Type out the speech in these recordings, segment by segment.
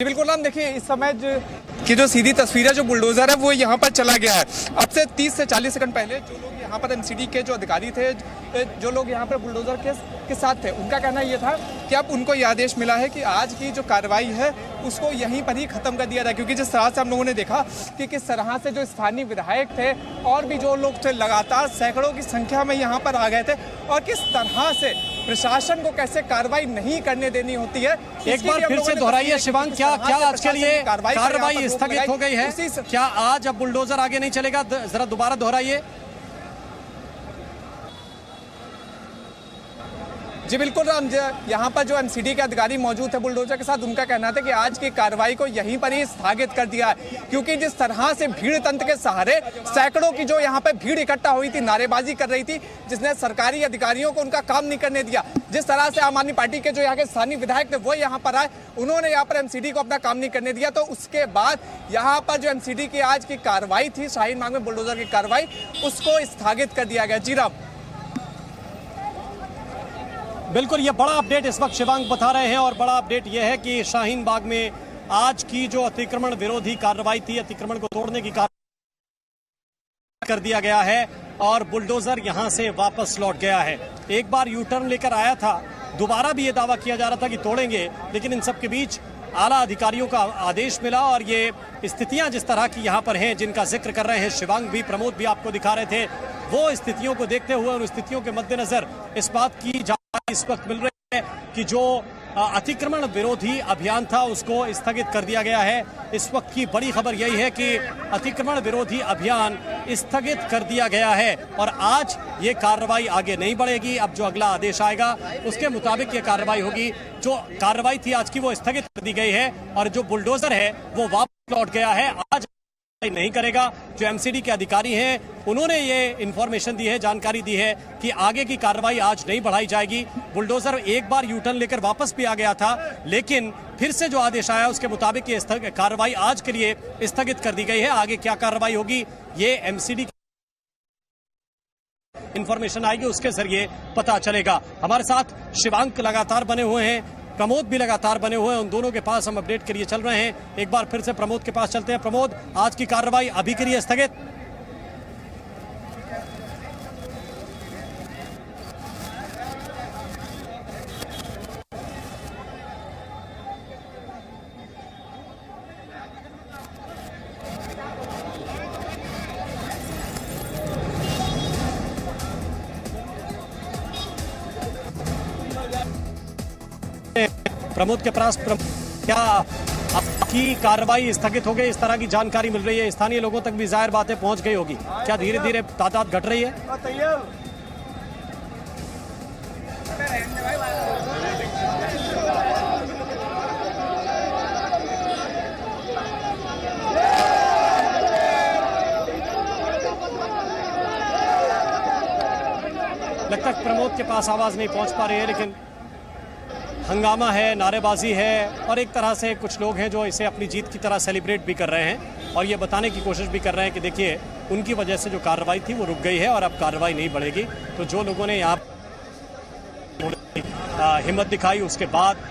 बिल्कुल हम देखिए इस समय की जो सीधी तस्वीर है, जो बुलडोजर है वो यहाँ पर चला गया है। अब से 30 से 40 सेकंड पहले जो लोग यहाँ पर एमसीडी के जो अधिकारी थे, जो लोग यहाँ पर बुलडोजर के साथ थे, उनका कहना ये था कि अब उनको ये आदेश मिला है कि आज की जो कार्रवाई है उसको यहीं पर ही खत्म कर दिया जाए। क्योंकि जिस तरह से हम लोगों ने देखा कि किस तरह से जो स्थानीय विधायक थे और भी जो लोग थे लगातार सैकड़ों की संख्या में यहाँ पर आ गए थे, और किस तरह से प्रशासन को कैसे कार्रवाई नहीं करने देनी होती है। एक बार फिर से दोहराइए शिवांग, क्या आज के लिए कार्रवाई स्थगित हो गई है? क्या आज अब बुलडोजर आगे नहीं चलेगा? जरा दोबारा दोहराइए। जी बिल्कुल राम, यहाँ पर जो एमसीडी के अधिकारी मौजूद थे बुलडोजर के साथ, उनका कहना था कि आज की कार्रवाई को यहीं पर ही स्थगित कर दिया है। क्योंकि जिस तरह से भीड़ तंत्र के सहारे सैकड़ों की जो यहाँ पे भीड़ इकट्ठा हुई थी, नारेबाजी कर रही थी, जिसने सरकारी अधिकारियों को उनका काम नहीं करने दिया। जिस तरह से आम आदमी पार्टी के जो यहाँ के स्थानीय विधायक थे वो यहाँ पर आए, उन्होंने यहाँ पर एमसीडी को अपना काम नहीं करने दिया। तो उसके बाद यहाँ पर जो एमसीडी की आज की कार्रवाई थी, शाहीन बाग में बुलडोजर की कार्रवाई, उसको स्थगित कर दिया गया। जी राम, बिल्कुल, ये बड़ा अपडेट इस वक्त शिवांग बता रहे हैं। और बड़ा अपडेट यह है कि शाहीन बाग में आज की जो अतिक्रमण विरोधी कार्रवाई थी, अतिक्रमण को तोड़ने की कार्रवाई कर दिया गया है और बुलडोजर यहां से वापस लौट गया है। एक बार यू टर्न लेकर आया था, दोबारा भी ये दावा किया जा रहा था कि तोड़ेंगे, लेकिन इन सब के बीच आला अधिकारियों का आदेश मिला। और ये स्थितियां जिस तरह की यहाँ पर हैं, जिनका जिक्र कर रहे हैं शिवांग भी, प्रमोद भी आपको दिखा रहे थे, वो स्थितियों को देखते हुए और स्थितियों के मद्देनजर इस बात की इस वक्त मिल रही है कि जो अतिक्रमण विरोधी अभियान था उसको स्थगित कर दिया गया है। इस वक्त की बड़ी खबर यही है कि अतिक्रमण विरोधी अभियान स्थगित कर दिया गया है और आज ये कार्रवाई आगे नहीं बढ़ेगी। अब जो अगला आदेश आएगा उसके मुताबिक ये कार्रवाई होगी। जो कार्रवाई थी आज की वो स्थगित कर दी गई है और जो बुलडोजर है वो वापस लौट गया है। आज नहीं करेगा। जो एमसीडी के अधिकारी हैं उन्होंने ये इंफॉर्मेशन दी है, जानकारी दी है कि आगे की कार्रवाई आज नहीं बढ़ाई जाएगी। बुलडोजर एक बार यू टर्न लेकर वापस भी आ गया था, लेकिन फिर से जो आदेश आया उसके मुताबिक ये कार्रवाई आज के लिए स्थगित कर दी गई है। आगे क्या कार्रवाई होगी ये एमसीडी इंफॉर्मेशन आएगी, उसके जरिए पता चलेगा। हमारे साथ शिवांक लगातार बने हुए हैं, प्रमोद भी लगातार बने हुए हैं। उन दोनों के पास हम अपडेट के लिए चल रहे हैं। एक बार फिर से प्रमोद के पास चलते हैं। प्रमोद, आज की कार्रवाई अभी के लिए स्थगित? प्रमोद के पास क्या की कार्रवाई स्थगित हो गई, इस तरह की जानकारी मिल रही है? स्थानीय लोगों तक भी जाहिर बातें पहुंच गई होगी। क्या धीरे धीरे तादाद घट रही है? लगता है प्रमोद के पास आवाज नहीं पहुंच पा रही है, लेकिन हंगामा है, नारेबाजी है और एक तरह से कुछ लोग हैं जो इसे अपनी जीत की तरह सेलिब्रेट भी कर रहे हैं और ये बताने की कोशिश भी कर रहे हैं कि देखिए उनकी वजह से जो कार्रवाई थी वो रुक गई है और अब कार्रवाई नहीं बढ़ेगी। तो जो लोगों ने यहाँ हिम्मत दिखाई उसके बाद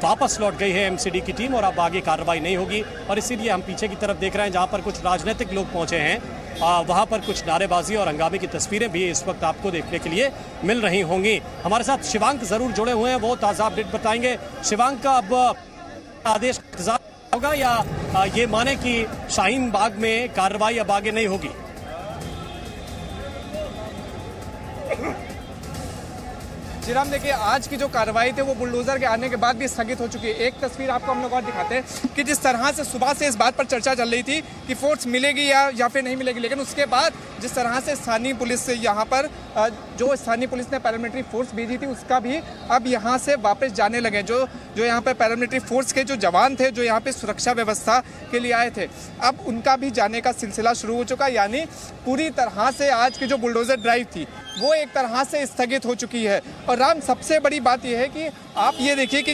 वापस लौट गई है एमसीडी की टीम और अब आगे कार्रवाई नहीं होगी। और इसीलिए हम पीछे की तरफ देख रहे हैं जहाँ पर कुछ राजनीतिक लोग पहुँचे हैं, वहाँ पर कुछ नारेबाजी और हंगामे की तस्वीरें भी इस वक्त आपको देखने के लिए मिल रही होंगी। हमारे साथ शिवांक जरूर जुड़े हुए हैं, वो ताज़ा अपडेट बताएंगे। शिवांक, का अब आदेश का इंतजार होगा या ये माने कि शाहीन बाग में कार्रवाई अब आगे नहीं होगी? जी राम, देखिए आज की जो कार्रवाई थी वो बुलडोजर के आने के बाद भी स्थगित हो चुकी है। एक तस्वीर आपको हम लोग और दिखाते हैं कि जिस तरह से सुबह से इस बात पर चर्चा चल रही थी कि फोर्स मिलेगी या फिर नहीं मिलेगी, लेकिन उसके बाद जिस तरह से स्थानीय पुलिस यहाँ पर जो स्थानीय पुलिस ने पैरामिलिट्री फोर्स भेजी थी उसका भी अब यहाँ से वापस जाने लगे। जो यहाँ पर पैरामिलिट्री फोर्स के जो जवान थे जो यहाँ पे सुरक्षा व्यवस्था के लिए आए थे, अब उनका भी जाने का सिलसिला शुरू हो चुका। यानी पूरी तरह से आज की जो बुलडोजर ड्राइव थी वो एक तरह से स्थगित हो चुकी है। और राम, सबसे बड़ी बात यह है कि आप ये देखिए कि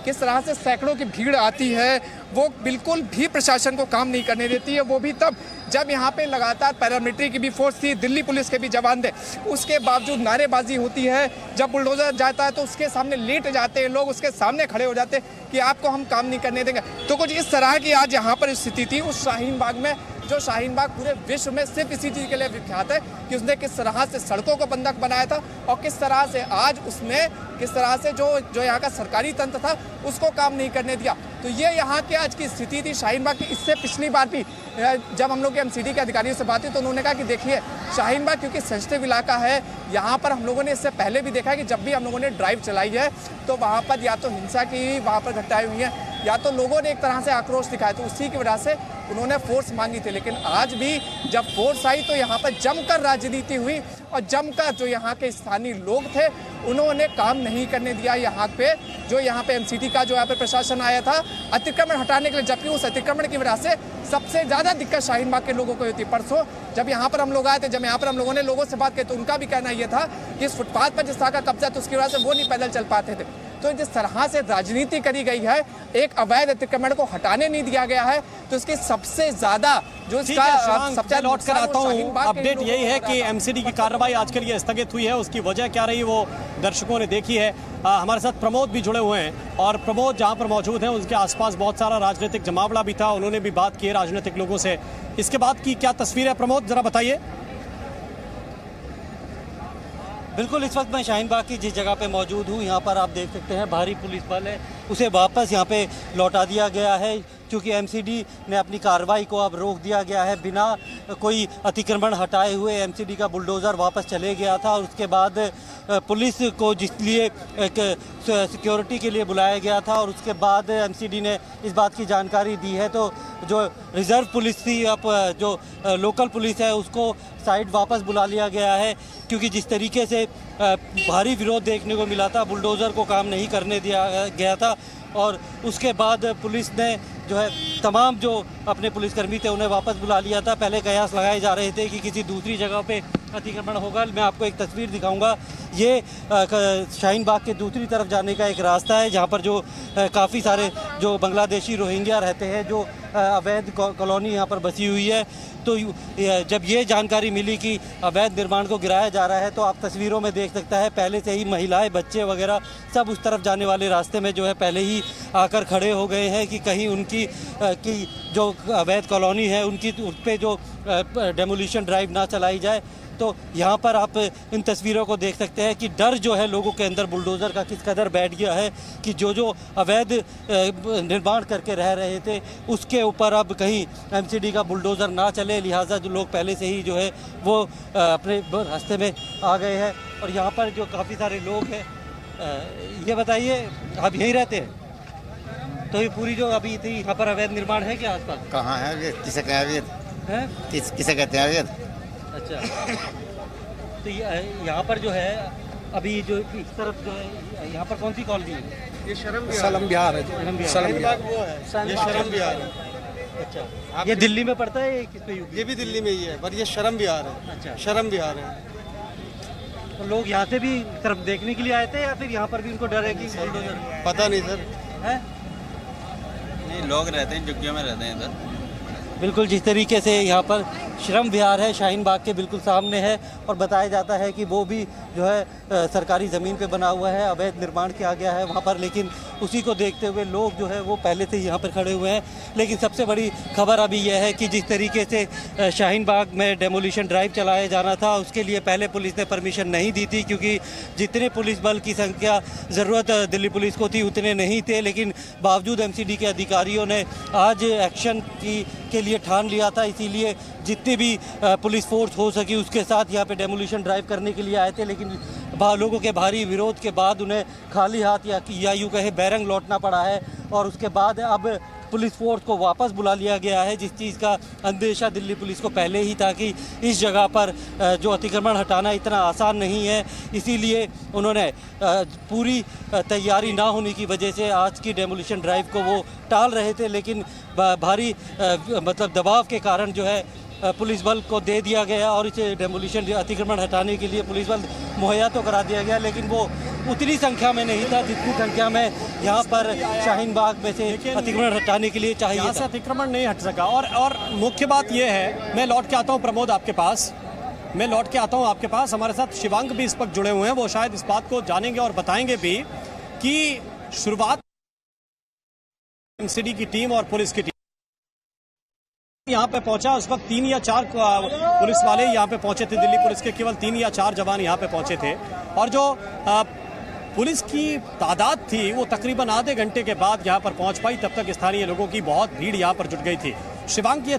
किस तरह से सैकड़ों की भीड़ आती है, वो बिल्कुल भी प्रशासन को काम नहीं करने देती है। वो भी तब जब यहाँ पे लगातार पैरामिलिट्री की भी फोर्स थी, दिल्ली पुलिस के भी जवान थे, उसके बावजूद नारेबाजी होती है। जब बुलडोजर जाता है तो उसके सामने लेट जाते हैं लोग, उसके सामने खड़े हो जाते हैं कि आपको हम काम नहीं करने देंगे। तो कुछ इस तरह की आज यहाँ पर स्थिति थी उस शाहीन बाग में, जो शाहीन बाग पूरे विश्व में सिर्फ इसी चीज़ के लिए विख्यात है कि उसने किस तरह से सड़कों को बंधक बनाया था और किस तरह से आज उसने किस तरह से जो यहाँ का सरकारी तंत्र था उसको काम नहीं करने दिया। तो ये यहाँ की आज की स्थिति थी शाहीन बाग की। इससे पिछली बार भी जब हम लोग एमसीडी के अधिकारियों से बात हुई तो उन्होंने कहा कि देखिए शाहीन बाग क्योंकि सेंसिटिव इलाका है, यहाँ पर हम लोगों ने इससे पहले भी देखा है कि जब भी हम लोगों ने ड्राइव चलाई है तो वहाँ पर या तो हिंसा की वहाँ पर घटनाएं हुई हैं या तो लोगों ने एक तरह से आक्रोश दिखाया, तो उसी की वजह से उन्होंने फोर्स मांगी थी। लेकिन आज भी जब फोर्स आई तो यहाँ पर जमकर राजनीति हुई और जमकर जो यहाँ के स्थानीय लोग थे उन्होंने काम नहीं करने दिया। यहाँ पे एमसीडी का जो यहाँ पे प्रशासन आया था अतिक्रमण हटाने के लिए, जबकि उस अतिक्रमण की वजह से सबसे ज़्यादा दिक्कत शाहीन बाग के लोगों को होती। परसों जब यहाँ पर हम लोग आए थे, जब यहाँ पर हम लोगों ने लोगों से बात की तो उनका भी कहना ये था कि इस फुटपाथ पर जिस तरह का कब्जा तो उसकी वजह से वो नहीं पैदल चल पाते थे। तो जिस तरह से राजनीति करी गई है, एक अवैध अतिक्रमण को हटाने नहीं दिया गया है, तो इसकी सबसे ज्यादा जो सबसे लौट कर आता हूँ, अपडेट यही है कि एमसीडी की कार्रवाई आज के लिए स्थगित हुई है। उसकी वजह क्या रही वो दर्शकों ने देखी है। हमारे साथ प्रमोद भी जुड़े हुए हैं और प्रमोद जहाँ पर मौजूद हैं उसके आसपास बहुत सारा राजनीतिक जमावड़ा भी था, उन्होंने भी बात की है राजनीतिक लोगों से। इसके बाद की क्या तस्वीर है प्रमोद, जरा बताइए। बिल्कुल, इस वक्त मैं शाहीन बाग की जिस जगह पे मौजूद हूँ यहाँ पर आप देख सकते हैं भारी पुलिस बल है, उसे वापस यहाँ पे लौटा दिया गया है क्योंकि एमसीडी ने अपनी कार्रवाई को अब रोक दिया गया है। बिना कोई अतिक्रमण हटाए हुए एमसीडी का बुलडोज़र वापस चले गया था और उसके बाद पुलिस को जिसलिए एक सिक्योरिटी के लिए बुलाया गया था और उसके बाद एमसीडी ने इस बात की जानकारी दी है। तो जो रिज़र्व पुलिस थी, अब जो लोकल पुलिस है उसको साइड वापस बुला लिया गया है क्योंकि जिस तरीके से भारी विरोध देखने को मिला था, बुलडोज़र को काम नहीं करने दिया गया था और उसके बाद पुलिस ने जो है तमाम जो अपने पुलिसकर्मी थे उन्हें वापस बुला लिया था। पहले कयास लगाए जा रहे थे कि किसी दूसरी जगह पे अतिक्रमण होगा। मैं आपको एक तस्वीर दिखाऊंगा, ये शाहीन बाग के दूसरी तरफ जाने का एक रास्ता है जहाँ पर जो काफ़ी सारे जो बांग्लादेशी रोहिंग्या रहते हैं, जो अवैध कॉलोनी यहाँ पर बसी हुई है। तो जब ये जानकारी मिली कि अवैध निर्माण को गिराया जा रहा है तो आप तस्वीरों में देख सकता है पहले से ही महिलाएं, बच्चे वगैरह सब उस तरफ जाने वाले रास्ते में जो है पहले ही आकर खड़े हो गए हैं कि कहीं उनकी की जो अवैध कॉलोनी है उनकी उस पर जो डेमोलिशन ड्राइव ना चलाई जाए। तो यहाँ पर आप इन तस्वीरों को देख सकते हैं कि डर जो है लोगों के अंदर बुलडोज़र का किस कदर बैठ गया है कि जो अवैध निर्माण करके रह रहे थे उसके ऊपर अब कहीं एमसीडी का बुलडोज़र ना चले, लिहाजा जो लोग पहले से ही जो है वो अपने रास्ते में आ गए हैं। और यहाँ पर जो काफ़ी सारे लोग हैं, ये बताइए आप यहीं रहते हैं? तो ये पूरी जो अभी थी यहाँ पर अवैध निर्माण है क्या आसपास? कहाँ है अवैध? किसे कहते हैं अवैध? हैं? किसे कहते हैं अवैध? अच्छा, तो यहाँ पर जो है अभी जो इस तरफ जो है यहाँ पर कौन सी कॉलोनी है? ये शरम विहार है। शरम विहार वो है, ये शरम विहार है। अच्छा, ये दिल्ली में पड़ता है किस पे? ये भी दिल्ली में ही है पर ये शरम विहार है। अच्छा, शरम विहार है। तो लोग यहाँ से भी तरफ देखने के लिए आए थे या फिर यहाँ पर भी उनको डर है कि बुलडोजर? पता नहीं सर है, नहीं लोग रहते हैं, झुग्गियों में रहते हैं इधर। बिल्कुल जिस तरीके से यहाँ पर श्रम विहार है शाहीन बाग के बिल्कुल सामने है और बताया जाता है कि वो भी जो है सरकारी ज़मीन पे बना हुआ है, अवैध निर्माण किया गया है वहाँ पर, लेकिन उसी को देखते हुए लोग जो है वो पहले से ही यहाँ पर खड़े हुए हैं। लेकिन सबसे बड़ी खबर अभी यह है कि जिस तरीके से शाहीन बाग में डेमोलिशन ड्राइव चलाया जाना था उसके लिए पहले पुलिस ने परमिशन नहीं दी थी क्योंकि जितने पुलिस बल की संख्या ज़रूरत दिल्ली पुलिस को थी उतने नहीं थे। लेकिन बावजूद एमसीडी के अधिकारियों ने आज एक्शन के लिए ठान लिया था, इसीलिए जितनी भी पुलिस फोर्स हो सकी उसके साथ यहाँ पे डेमोलिशन ड्राइव करने के लिए आए थे। लेकिन लोगों के भारी विरोध के बाद उन्हें खाली हाथ या यूँ कहे बैरंग लौटना पड़ा है और उसके बाद अब पुलिस फोर्स को वापस बुला लिया गया है, जिस चीज़ का अंदेशा दिल्ली पुलिस को पहले ही था कि इस जगह पर जो अतिक्रमण हटाना इतना आसान नहीं है। इसीलिए उन्होंने पूरी तैयारी ना होने की वजह से आज की डेमोलिशन ड्राइव को वो टाल रहे थे, लेकिन भारी मतलब दबाव के कारण जो है पुलिस बल को दे दिया गया और इसे डेमोलिशन अतिक्रमण हटाने के लिए पुलिस बल मुहैया तो करा दिया गया, लेकिन वो उतनी संख्या में नहीं था जितनी संख्या में यहाँ पर शाहीन बाग में से अतिक्रमण हटाने के लिए चाहिए यहाँ से था। अतिक्रमण नहीं हट सका। और मुख्य बात यह है, मैं लौट के आता हूँ प्रमोद आपके पास, मैं लौट के आता हूँ आपके पास। हमारे साथ शिवांग भी इस वक्त जुड़े हुए हैं, वो शायद इस बात को जानेंगे और बताएंगे भी कि शुरुआत एमसीडी की टीम और पुलिस की टीम यहाँ पे पहुंचा। उस वक्त 3 या 4 पुलिस वाले यहाँ पे पहुंचे थे, दिल्ली पुलिस के केवल 3 या 4 जवान यहाँ पे पहुंचे थे। और जो पुलिस की तादाद थी वो तकरीबन आधे घंटे के बाद यहाँ पर पहुंच पाई, तब तक स्थानीय लोगों की बहुत भीड़ यहाँ पर जुट गई थी। शिवांग ये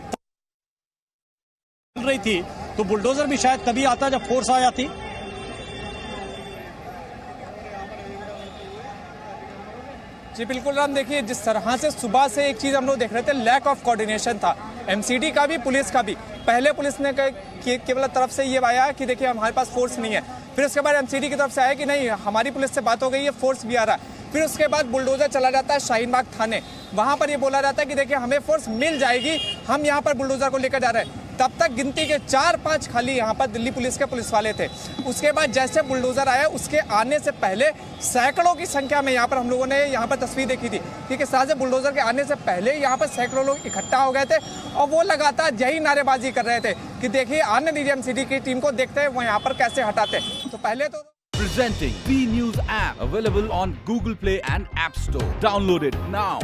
चल रही थी तो बुलडोजर भी शायद तभी आता जब फोर्स आ जाती। जी बिल्कुल राम, देखिए जिस तरह से सुबह से एक चीज हम लोग देख रहे थे, लैक ऑफ कोऑर्डिनेशन था एमसीडी का भी, पुलिस का भी। पहले पुलिस ने केवल तरफ से ये आया कि देखिए हमारे पास फोर्स नहीं है, फिर उसके बाद एमसीडी की तरफ से आया कि नहीं हमारी पुलिस से बात हो गई है, फोर्स भी आ रहा है। फिर उसके बाद बुलडोजर चला जाता है शाहीन बाग थाने, वहां पर ये बोला जाता है कि देखिए हमें फोर्स मिल जाएगी, हम यहाँ पर बुलडोजर को लेकर जा रहे हैं। तब तक गिनती के 4-5 खाली यहाँ पर दिल्ली पुलिस के पुलिस वाले थे। उसके बाद जैसे बुलडोजर आया, उसके आने से पहले सैकड़ों की संख्या में यहाँ पर हम लोगों ने यहाँ पर तस्वीर देखी थी कि किस तरह से बुलडोजर के आने से पहले यहाँ पर सैकड़ों लोग इकट्ठा हो गए थे और वो लगातार यही नारेबाजी कर रहे थे कि देखिए आने दीजिए एमसीडी की टीम को, देखते हैं वो यहाँ पर कैसे हटाते। तो पहले तो Presenting B News app available on Google Play and App Store. Download it now.